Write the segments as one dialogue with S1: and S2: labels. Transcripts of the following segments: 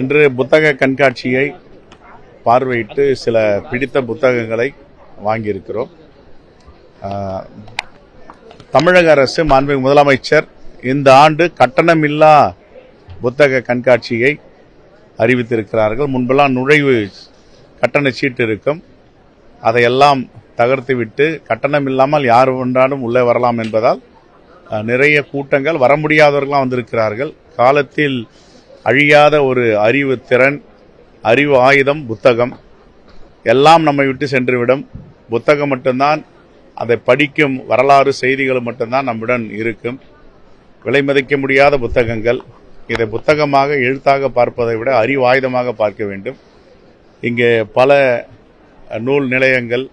S1: இன்று புத்தக கண்காட்சியை பார்வையிட்டு சில பிடித்த புத்தகங்களை வாங்கியிருக்கிறோம். தமிழக அரசு மாண்புமிகு முதலமைச்சர் இந்த ஆண்டு கட்டணமில்லா புத்தக கண்காட்சியை அறிவித்திருக்கிறார்கள். முன்பெல்லாம் நுழைவு கட்டண சீட்டு இருக்கும், அதையெல்லாம் தகர்த்துவிட்டு கட்டணம் இல்லாமல் யார் வேண்டாலும் உள்ளே வரலாம் என்பதால் நிறைய கூட்டங்கள், வர முடியாதவர்களாம் வந்திருக்கிறார்கள். காலத்தில் அழியாத ஒரு அறிவு திறன், அறிவு ஆயுதம் புத்தகம். எல்லாம் நம்மை விட்டு சென்றுவிடும். புத்தகம் மட்டும்தான், அதை படிக்கும் வரலாறு செய்திகள் மட்டும்தான் நம்முடன் இருக்கும். விலை மதிக்க முடியாத புத்தகங்கள். இதை புத்தகமாக எழுத்தாக பார்ப்பதை விட அறிவு ஆயுதமாக பார்க்க வேண்டும். இங்கே பல நூல் நிலையங்கள்,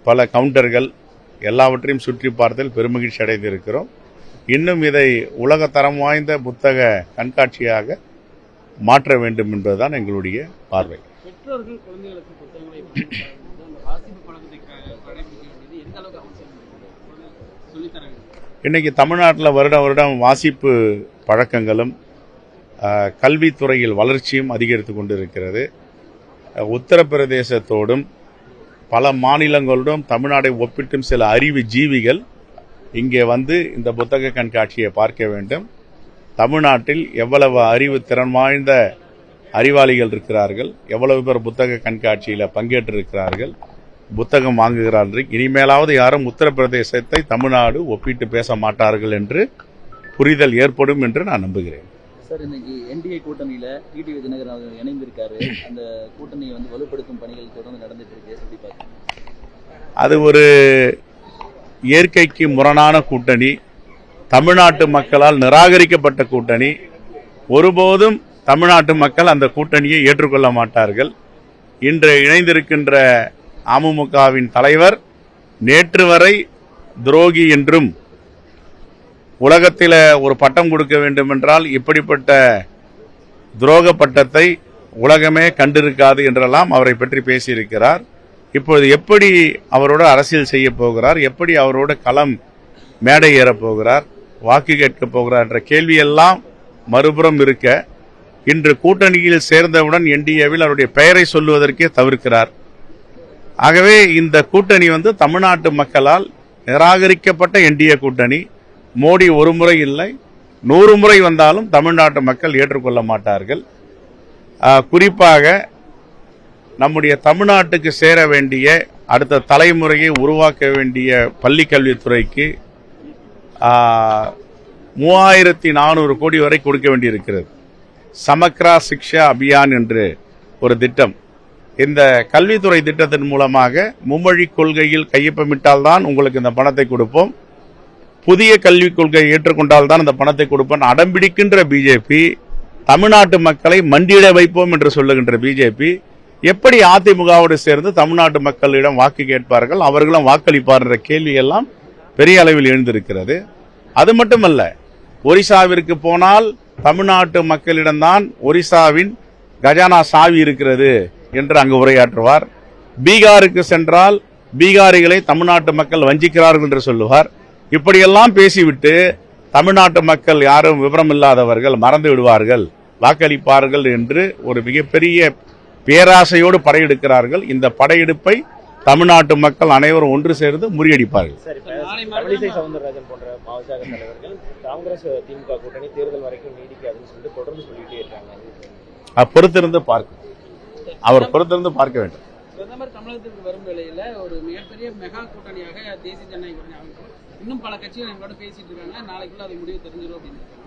S1: பல கவுண்டர்கள் எல்லாவற்றையும் சுற்றி பார்த்ததில் பெருமகிழ்ச்சி அடைந்திருக்கிறோம். இன்னும் இதை உலக தரம் வாய்ந்த புத்தக கண்காட்சியாக மாற்ற வேண்டும் என்பதுதான் எங்களுடைய பார்வை.
S2: பெற்றோர்கள் குழந்தைகளுக்கு புத்தகங்களை
S1: இன்னைக்கு தமிழ்நாட்டில் வருடம் வாசிப்பு பழக்கங்களும் கல்வித்துறையில் வளர்ச்சியும் அதிகரித்து கொண்டிருக்கிறது. உத்தரப்பிரதேசத்தோடும் பல மாநிலங்களோடும் தமிழ்நாடை ஒப்பிட்டும் சில அறிவு ஜீவிகள் இங்கே வந்து இந்த புத்தக கண்காட்சியை பார்க்க வேண்டும். தமிழ்நாட்டில் எவ்வளவு அறிவு திறன் வாய்ந்த அறிவாளிகள் இருக்கிறார்கள், எவ்வளவு பேர் புத்தக கண்காட்சியில் பங்கேற்றிருக்கிறார்கள், புத்தகம் வாங்குகிறார்கள். இனிமேலாவது யாரும் உத்தரப்பிரதேசத்தை தமிழ்நாடு ஒப்பிட்டு பேச மாட்டார்கள் என்று புரிதல் ஏற்படும் என்று நான் நம்புகிறேன்.
S3: சார், இன்னைக்கு என்டிஏ கூட்டணியில டிடிவி தினகரன் இணைந்திருக்காரு. அந்த கூட்டணியை வலுப்படுத்தும் பணிகள் தொடர்ந்து நடந்துட்டு இருக்கு. எப்படி பாருங்க?
S1: அது ஒரு இயற்கைக்கு முரணான கூட்டணி, தமிழ்நாட்டு மக்களால் நிராகரிக்கப்பட்ட கூட்டணி. ஒருபோதும் தமிழ்நாட்டு மக்கள் அந்த கூட்டணியை ஏற்றுக்கொள்ள மாட்டார்கள். இன்று இணைந்திருக்கின்ற அமமுகவின் தலைவர் நேற்று வரை துரோகி என்றும், உலகத்தில் ஒரு பட்டம் கொடுக்க வேண்டும் என்றால் இப்படிப்பட்ட துரோக பட்டத்தை உலகமே கண்டிருக்காது என்றெல்லாம் அவரை பற்றி பேசியிருக்கிறார். இப்பொழுது எப்படி அவரோட அரசியல் செய்ய போகிறார், எப்படி அவரோட களம் மேடை ஏறப் போகிறார், வாக்கு கேட்கப் போகிறார் என்ற கேள்வியெல்லாம் மறுபுறம் இருக்க, இன்று கூட்டணியில் சேர்ந்தவுடன் என்டிஏவில் அவருடைய பெயரை சொல்லுவதற்கே தவிர்க்கிறார். ஆகவே இந்த கூட்டணி தமிழ்நாட்டு மக்களால் நிராகரிக்கப்பட்ட என்டிஏ கூட்டணி. மோடி ஒரு முறை இல்லை, 100 முறை வந்தாலும் தமிழ்நாட்டு மக்கள் ஏற்றுக்கொள்ள மாட்டார்கள். குறிப்பாக நம்முடைய தமிழ்நாட்டுக்கு சேர வேண்டிய, அடுத்த தலைமுறையை உருவாக்க வேண்டிய பள்ளி கல்வித்துறைக்கு 3400 கோடி வரை கொடுக்க வேண்டியிருக்கிறது. சமக்ரா சிக்ஷா அபியான் என்று ஒரு திட்டம். இந்த கல்வித்துறை திட்டத்தின் மூலமாக மும்மொழி கொள்கையில் கையொப்பமிட்டால்தான் உங்களுக்கு இந்த பணத்தை கொடுப்போம், புதிய கல்விக் கொள்கையை ஏற்றுக்கொண்டால் தான் இந்த பணத்தை கொடுப்போம் அடம்பிடிக்கின்ற பிஜேபி, தமிழ்நாட்டு மக்களை மண்டியிட வைப்போம் என்று சொல்லுகின்ற பிஜேபி எப்படி அதிமுகவோடு சேர்ந்து தமிழ்நாட்டு மக்களிடம் வாக்கு கேட்பார்கள், அவர்களும் வாக்களிப்பார் என்ற கேள்வி எல்லாம் பெரிய அளவில் எழுந்திருக்கிறது. அது மட்டுமல்ல, ஒரிசாவிற்கு போனால் தமிழ்நாட்டு மக்களிடம்தான் ஒரிசாவின் கஜானா சாவி இருக்கிறது என்று அங்கு உரையாற்றுவார். பீகாருக்கு சென்றால் பீகாரிகளை தமிழ்நாட்டு மக்கள் வஞ்சிக்கிறார்கள் என்று சொல்லுவார். இப்படியெல்லாம் பேசிவிட்டு தமிழ்நாட்டு மக்கள் யாரும் விவரம் இல்லாதவர்கள், மறந்து விடுவார்கள், வாக்களிப்பார்கள் என்று ஒரு மிகப்பெரிய பேராசையோடு படையெடுக்கிறார்கள். இந்த படையெடுப்பை தமிழ்நாட்டு மக்கள் அனைவரும் ஒன்று சேர்ந்து முறியடிப்பார்கள்.
S2: சவுந்தரராஜன் போன்ற பாஜக தலைவர்கள் காங்கிரஸ் திமுக கூட்டணி தேர்தல் வரைக்கும் நீடிக்காதுன்னு சொல்லிட்டு தொடர்ந்து சொல்லிட்டே இருக்காங்க.
S1: பொறுத்திருந்து பார்க்க, அவர் பொறுத்திருந்து பார்க்க வேண்டும்.
S2: பிரதமர் தமிழகத்திற்கு வரும் வேளையில ஒரு மிகப்பெரிய மெகா கூட்டணியாக தேசிய ஜனநாயக கூட்டணி அமைக்கும். இன்னும் பல கட்சிகள் எங்களோட பேசிட்டு இருக்காங்க. நாளைக்குள்ள அது முடிவு தெரிஞ்சிடும் அப்படின்னு.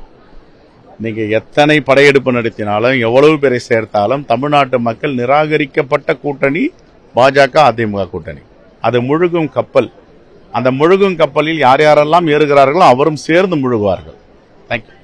S1: நீங்க எத்தனை படையெடுப்பு நடத்தினாலும், எவ்வளவு பேரை சேர்த்தாலும், தமிழ்நாட்டு மக்கள் நிராகரிக்கப்பட்ட கூட்டணி பாஜக அதிமுக கூட்டணி. அது முழுகும் கப்பல். அந்த முழுகும் கப்பலில் யார் யாரெல்லாம் ஏறுகிறார்களோ அவரும் சேர்ந்து முழுகுவார்கள். தேங்க்யூ.